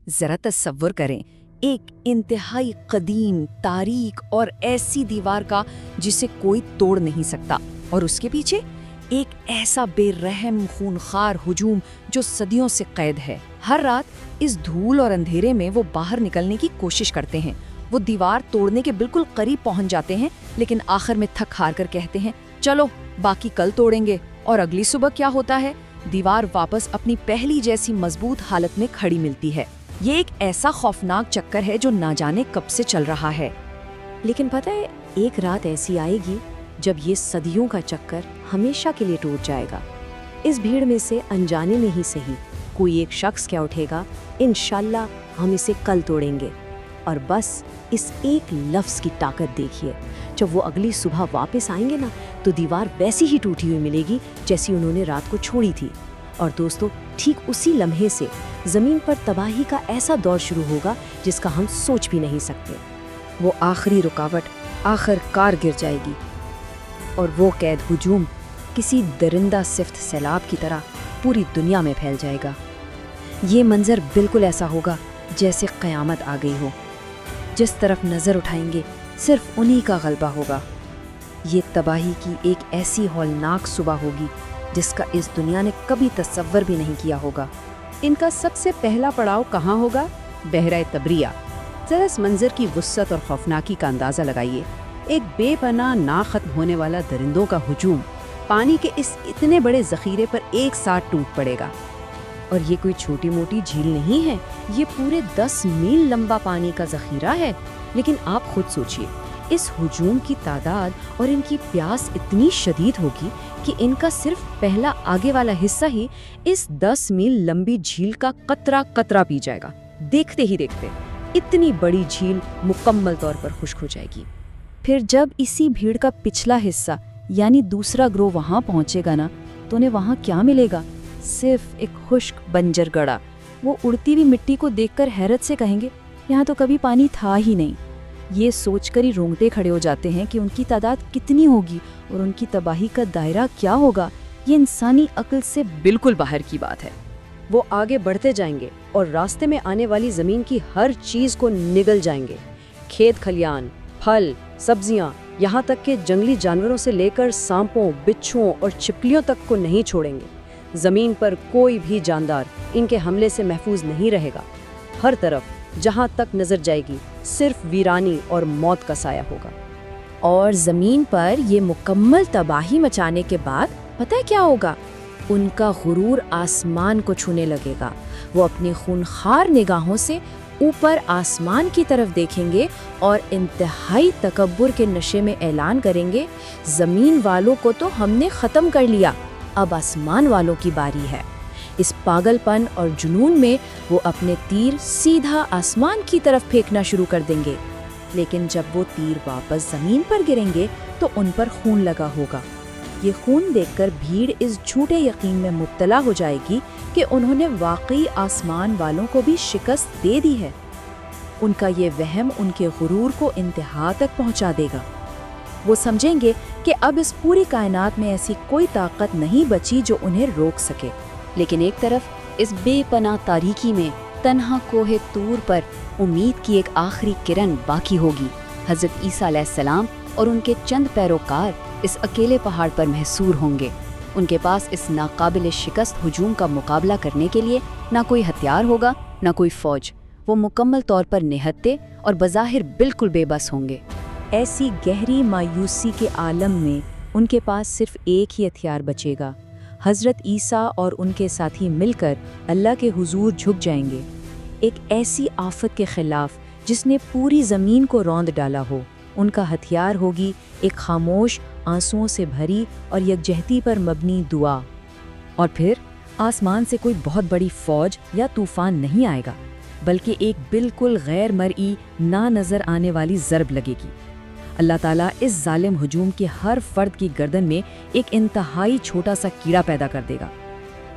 ذرا تصور کریں ایک انتہائی قدیم، تاریک اور ایسی دیوار کا جسے کوئی توڑ نہیں سکتا، اور اس کے پیچھے ایک ایسا بے رحم خونخوار ہجوم جو صدیوں سے قید ہے۔ ہر رات اس دھول اور اندھیرے میں وہ باہر نکلنے کی کوشش کرتے ہیں۔ وہ دیوار توڑنے کے بالکل قریب پہنچ جاتے ہیں، لیکن آخر میں تھک ہار کر کہتے ہیں چلو باقی کل توڑیں گے۔ اور اگلی صبح کیا ہوتا ہے؟ دیوار واپس اپنی پہلی جیسی مضبوط حالت میں کھڑی ملتی ہے۔ یہ ایک ایسا خوفناک چکر ہے جو نہ جانے کب سے چل رہا ہے۔ لیکن پتہ ہے، ایک رات ایسی آئے گی جب یہ صدیوں کا چکر ہمیشہ کے لیے ٹوٹ جائے گا۔ اس بھیڑ میں سے انجانے میں ہی صحیح کوئی ایک شخص کیا اٹھے گا، انشاءاللہ ہم اسے کل توڑیں گے۔ اور بس اس ایک لفظ کی طاقت دیکھیے، جب وہ اگلی صبح واپس آئیں گے نا تو دیوار ویسی ہی ٹوٹی ہوئی ملے گی جیسی انہوں نے رات کو چھوڑی تھی۔ اور دوستو، ٹھیک اسی لمحے سے زمین پر تباہی کا ایسا دور شروع ہوگا جس کا ہم سوچ بھی نہیں سکتے۔ وہ آخری رکاوٹ آخر کار گر جائے گی، اور وہ قید ہجوم کسی درندہ صفت سیلاب کی طرح پوری دنیا میں پھیل جائے گا۔ یہ منظر بالکل ایسا ہوگا جیسے قیامت آ گئی ہو۔ جس طرف نظر اٹھائیں گے صرف انہی کا غلبہ ہوگا۔ یہ تباہی کی ایک ایسی ہولناک صبح ہوگی جس کا اس دنیا نے کبھی تصور بھی نہیں کیا ہوگا۔ ان کا سب سے پہلا پڑاؤ کہاں ہوگا؟ بحیرہ طبریہ۔ ذرا اس منظر کی وسعت اور خوفناکی کا اندازہ لگائیے۔ ایک بے پناہ نہ ختم ہونے والا درندوں کا ہجوم پانی کے اس اتنے بڑے ذخیرے پر ایک ساتھ ٹوٹ پڑے گا۔ اور یہ کوئی چھوٹی موٹی جھیل نہیں ہے، یہ پورے 10 میل لمبا پانی کا ذخیرہ ہے۔ لیکن آپ خود سوچئے، اس ہجوم کی تعداد اور ان کی پیاس اتنی شدید ہوگی کہ ان کا صرف پہلا آگے والا حصہ ہی اس 10 میل لمبی جھیل کا قطرہ قطرہ پی جائے گا۔ دیکھتے ہی دیکھتے اتنی بڑی جھیل مکمل طور پر خشک ہو جائے گی۔ پھر جب اسی بھیڑ کا پچھلا حصہ یعنی دوسرا گروہ وہاں پہنچے گا نا تو انہیں وہاں کیا ملے گا؟ صرف ایک خشک بنجر گڑھا۔ وہ اڑتی ہوئی مٹی کو دیکھ کر حیرت سے کہیں گے یہاں تو کبھی پانی تھا ہی نہیں۔ یہ سوچ کر ہی رونگٹے کھڑے ہو جاتے ہیں کہ ان کی تعداد کتنی ہوگی اور ان کی تباہی کا دائرہ کیا ہوگا۔ یہ انسانی عقل سے بالکل باہر کی بات ہے۔ وہ آگے بڑھتے جائیں گے اور راستے میں آنے والی زمین کی ہر چیز کو نگل جائیں گے۔ کھیت کھلیان، پھل، سبزیاں، یہاں تک کہ جنگلی جانوروں سے لے کر سانپوں، بچھوؤں اور چھپکلیوں تک کو نہیں چھوڑیں گے۔ زمین پر کوئی بھی جاندار ان کے حملے سے محفوظ نہیں رہے گا۔ ہر طرف جہاں تک نظر جائے گی صرف ویرانی اور موت کا سایہ ہوگا۔ اور زمین پر یہ مکمل تباہی مچانے کے بعد پتہ ہے کیا ہوگا؟ ان کا غرور آسمان کو چھونے لگے گا۔ وہ اپنی خونخوار نگاہوں سے اوپر آسمان کی طرف دیکھیں گے اور انتہائی تکبر کے نشے میں اعلان کریں گے زمین والوں کو تو ہم نے ختم کر لیا، اب آسمان والوں کی باری ہے۔ اس پاگل پن اور جنون میں وہ اپنے تیر سیدھا آسمان کی طرف پھینکنا شروع کر دیں گے، لیکن جب وہ تیر واپس زمین پر گریں گے تو ان پر خون لگا ہوگا۔ یہ خون دیکھ کر بھیڑ اس جھوٹے یقین میں مبتلا ہو جائے گی کہ انہوں نے واقعی آسمان والوں کو بھی شکست دے دی ہے۔ ان کا یہ وہم ان کے غرور کو انتہا تک پہنچا دے گا۔ وہ سمجھیں گے کہ اب اس پوری کائنات میں ایسی کوئی طاقت نہیں بچی جو انہیں روک سکے۔ لیکن ایک طرف اس بے پناہ تاریکی میں تنہا کوہ طور پر امید کی ایک آخری کرن باقی ہوگی۔ حضرت عیسیٰ علیہ السلام اور ان کے چند پیروکار اس اکیلے پہاڑ پر محصور ہوں گے۔ ان کے پاس اس ناقابل شکست ہجوم کا مقابلہ کرنے کے لیے نہ کوئی ہتھیار ہوگا، نہ کوئی فوج۔ وہ مکمل طور پر نہتے اور بظاہر بالکل بے بس ہوں گے۔ ایسی گہری مایوسی کے عالم میں ان کے پاس صرف ایک ہی ہتھیار بچے گا۔ حضرت عیسیٰ اور ان کے ساتھی مل کر اللہ کے حضور جھک جائیں گے، ایک ایسی آفت کے خلاف جس نے پوری زمین کو روند ڈالا ہو۔ ان کا ہتھیار ہوگی ایک خاموش، آنسوؤں سے بھری اور یکجہتی پر مبنی دعا۔ اور پھر آسمان سے کوئی بہت بڑی فوج یا طوفان نہیں آئے گا، بلکہ ایک بالکل غیر مرئی، نہ نظر آنے والی ضرب لگے گی۔ اللہ تعالیٰ اس ظالم ہجوم کے ہر فرد کی گردن میں ایک انتہائی چھوٹا سا کیڑا پیدا کر دے گا۔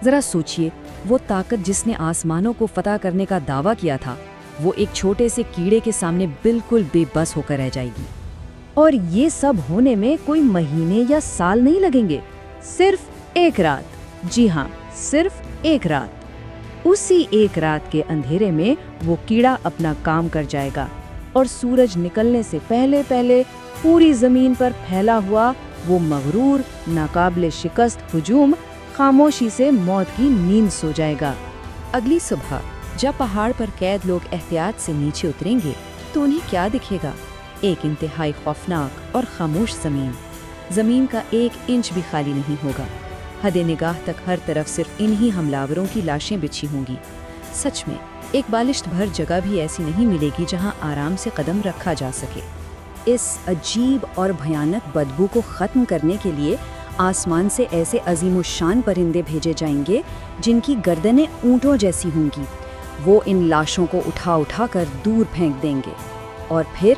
ذرا سوچئے، وہ طاقت جس نے آسمانوں کو فتح کرنے کا دعویٰ کیا تھا، وہ ایک چھوٹے سے کیڑے کے سامنے بالکل بے بس ہو کر رہ جائے گی۔ اور یہ سب ہونے میں کوئی مہینے یا سال نہیں لگیں گے، صرف ایک رات۔ جی ہاں، صرف ایک رات۔ اسی ایک رات کے اندھیرے میں وہ کیڑا اپنا کام کر جائے گا اور سورج نکلنے سے پہلے پہلے پوری زمین پر پھیلا ہوا وہ مغرور ناقابل شکست ہجوم خاموشی سے موت کی نیند سو جائے گا۔ اگلی صبح جب پہاڑ پر قید لوگ احتیاط سے نیچے اتریں گے تو انہیں کیا دکھے گا؟ ایک انتہائی خوفناک اور خاموش زمین کا 1 انچ بھی خالی نہیں ہوگا۔ حد نگاہ تک ہر طرف صرف انہی حملاوروں کی لاشیں بچھی ہوں گی۔ سچ میں ایک بالشت بھر جگہ بھی ایسی نہیں ملے گی جہاں آرام سے قدم رکھا جا سکے۔ اس عجیب اور بھیانک بدبو کو ختم کرنے کے لیے آسمان سے ایسے عظیم الشان پرندے بھیجے جائیں گے جن کی گردنیں اونٹوں جیسی ہوں گی۔ وہ ان لاشوں کو اٹھا اٹھا کر دور پھینک دیں گے اور پھر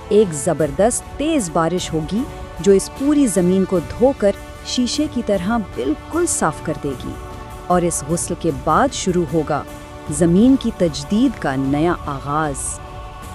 ایک زبردست تیز بارش ہوگی جو اس پوری زمین کو دھو کر شیشے کی طرح بالکل صاف کر دے گی، اور اس غسل کے بعد شروع ہوگا زمین کی تجدید کا نیا آغاز۔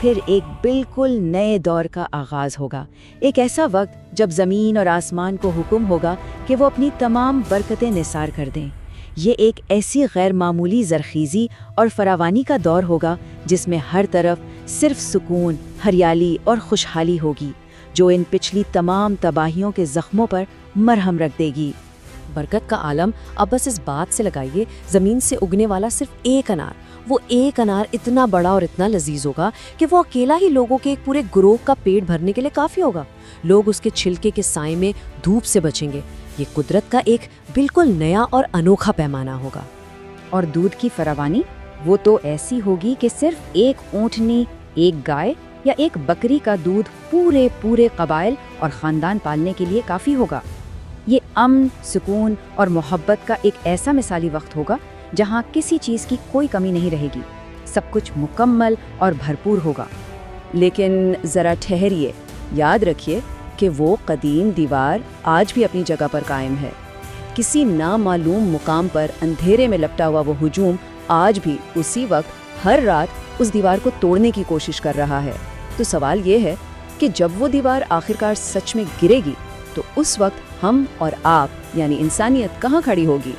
پھر ایک بالکل نئے دور کا آغاز ہوگا، ایک ایسا وقت جب زمین اور آسمان کو حکم ہوگا کہ وہ اپنی تمام برکتیں نثار کر دیں۔ یہ ایک ایسی غیر معمولی زرخیزی اور فراوانی کا دور ہوگا جس میں ہر طرف صرف سکون، ہریالی اور خوشحالی ہوگی، جو ان پچھلی تمام تباہیوں کے زخموں پر مرہم رکھ دے گی۔ برکت کا عالم اب بس اس بات سے لگائیے، زمین سے اگنے والا صرف ایک انار، وہ ایک انار اتنا بڑا اور اتنا لذیذ ہوگا کہ وہ اکیلا ہی لوگوں کے ایک پورے گروہ کا پیٹ بھرنے کے لیے کافی ہوگا۔ لوگ اس کے چھلکے کے سائے میں دھوپ سے بچیں گے۔ یہ قدرت کا ایک بالکل نیا اور انوکھا پیمانہ ہوگا۔ اور دودھ کی فراوانی وہ تو ایسی ہوگی کہ صرف ایک اونٹنی، ایک گائے یا ایک بکری کا دودھ پورے قبائل اور خاندان پالنے کے لیے کافی ہوگا۔ یہ امن، سکون اور محبت کا ایک ایسا مثالی وقت ہوگا جہاں کسی چیز کی کوئی کمی نہیں رہے گی، سب کچھ مکمل اور بھرپور ہوگا۔ لیکن ذرا ٹھہریے، یاد رکھیے کہ وہ قدیم دیوار آج بھی اپنی جگہ پر قائم ہے۔ کسی نامعلوم مقام پر اندھیرے میں لپٹا ہوا وہ ہجوم آج بھی اسی وقت ہر رات اس دیوار کو توڑنے کی کوشش کر رہا ہے۔ تو سوال یہ ہے کہ جب وہ دیوار آخرکار سچ میں گرے گی تو اس وقت ہم اور آپ یعنی انسانیت کہاں کھڑی ہوگی؟